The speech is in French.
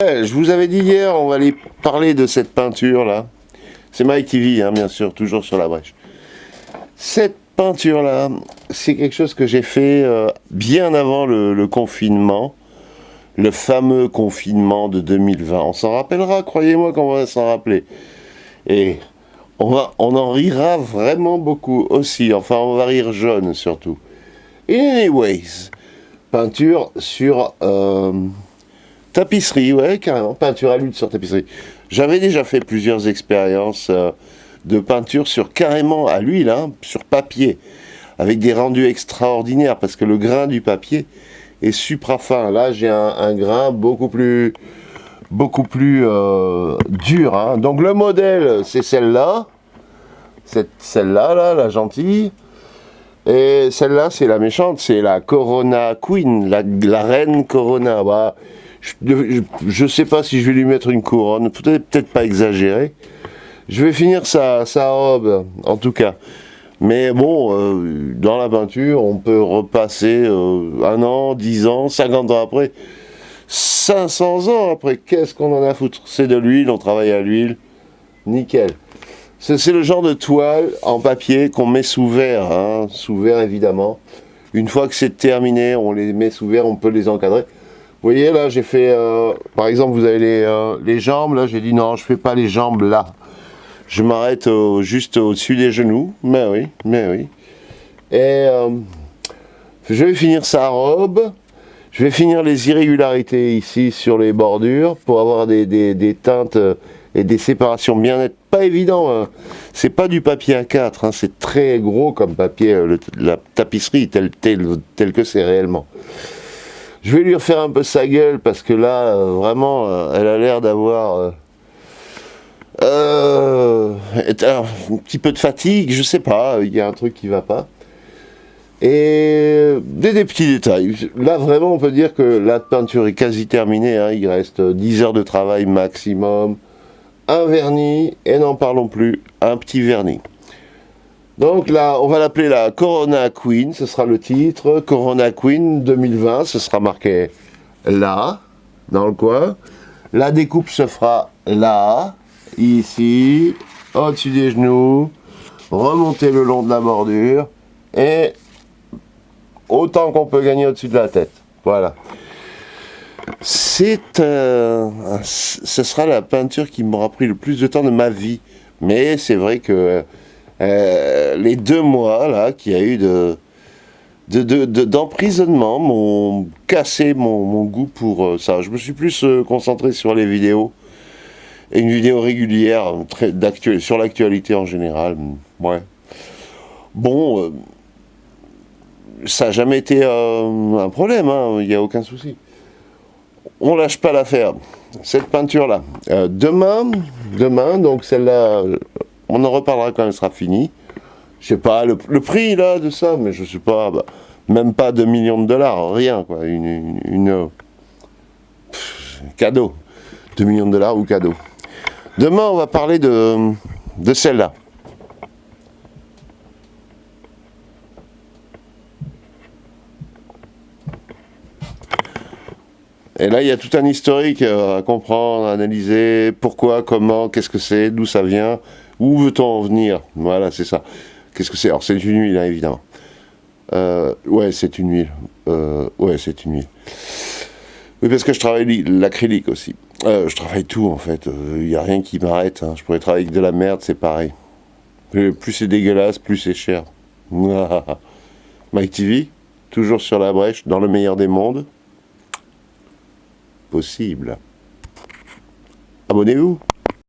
Je vous avais dit hier, on va aller parler de cette peinture là. C'est Mike TV, hein, bien sûr, toujours sur la brèche. Cette peinture là, c'est quelque chose que j'ai fait bien avant le confinement, le fameux confinement de 2020. On s'en rappellera, croyez-moi qu'on va s'en rappeler. Et on en rira vraiment beaucoup aussi. Enfin, on va rire jaune surtout. Anyways, peinture sur tapisserie, ouais, carrément, peinture à l'huile sur tapisserie. J'avais déjà fait plusieurs expériences de peinture sur carrément à l'huile, hein, sur papier, avec des rendus extraordinaires, parce que le grain du papier est supra fin. Là, j'ai un grain beaucoup plus dur. Hein. Donc le modèle, c'est celle-là, celle-là, là, la gentille. Et celle-là, c'est la méchante, c'est la Corona Queen, la reine Corona. Bah, je sais pas si je vais lui mettre une couronne, peut-être pas exagéré. Je vais finir sa robe, en tout cas. Mais bon, dans la peinture, on peut repasser 1 an, 10 ans, 50 ans après, 500 ans après. Qu'est-ce qu'on en a à foutre? C'est de l'huile, on travaille à l'huile, nickel. C'est le genre de toile en papier qu'on met sous verre, hein, sous verre évidemment. Une fois que c'est terminé, on les met sous verre, on peut les encadrer. Vous voyez là, j'ai fait, par exemple, vous avez les jambes, là j'ai dit non, je fais pas les jambes là. Je m'arrête juste au-dessus des genoux, mais oui. Et je vais finir sa robe, je vais finir les irrégularités ici sur les bordures pour avoir des teintes et des séparations bien nettes. Pas évident, hein. C'est pas du papier A4, hein. C'est très gros comme papier, la tapisserie telle que c'est réellement. Je vais lui refaire un peu sa gueule parce que là, vraiment, elle a l'air d'avoir un petit peu de fatigue, je sais pas, il y a un truc qui va pas. Et des petits détails. Là, vraiment, on peut dire que la peinture est quasi terminée, hein. Il reste 10 heures de travail maximum. Un vernis, et n'en parlons plus, un petit vernis. Donc là, on va l'appeler la Corona Queen, ce sera le titre, Corona Queen 2020, ce sera marqué là, dans le coin. La découpe se fera là, ici, au-dessus des genoux, remonter le long de la bordure, et autant qu'on peut gagner au-dessus de la tête. Voilà. Ce sera la peinture qui m'aura pris le plus de temps de ma vie. Mais c'est vrai que les 2 mois là qu'il y a eu d'emprisonnement m'ont cassé mon goût pour ça. Je me suis plus concentré sur les vidéos et une vidéo régulière sur l'actualité en général. Ouais. Bon, ça n'a jamais été un problème, hein, il n'y a aucun souci. On lâche pas l'affaire. Cette peinture-là. Demain, donc celle-là, on en reparlera quand elle sera finie. Je sais pas le prix là de ça, mais je sais pas, même pas 2 millions de dollars, rien quoi. Cadeau. 2 millions de dollars ou cadeau. Demain, on va parler de celle-là. Et là, il y a tout un historique à comprendre, à analyser, pourquoi, comment, qu'est-ce que c'est, d'où ça vient, où veut-on en venir. Voilà, c'est ça. Qu'est-ce que c'est? Alors, c'est une huile, hein, évidemment. Ouais, c'est une huile. Ouais, c'est une huile. Oui, parce que je travaille l'acrylique aussi. Je travaille tout, en fait. Il n'y a rien qui m'arrête. Hein. Je pourrais travailler avec de la merde, c'est pareil. Plus c'est dégueulasse, plus c'est cher. Mike TV, toujours sur la brèche, dans le meilleur des mondes. Possible. Abonnez-vous.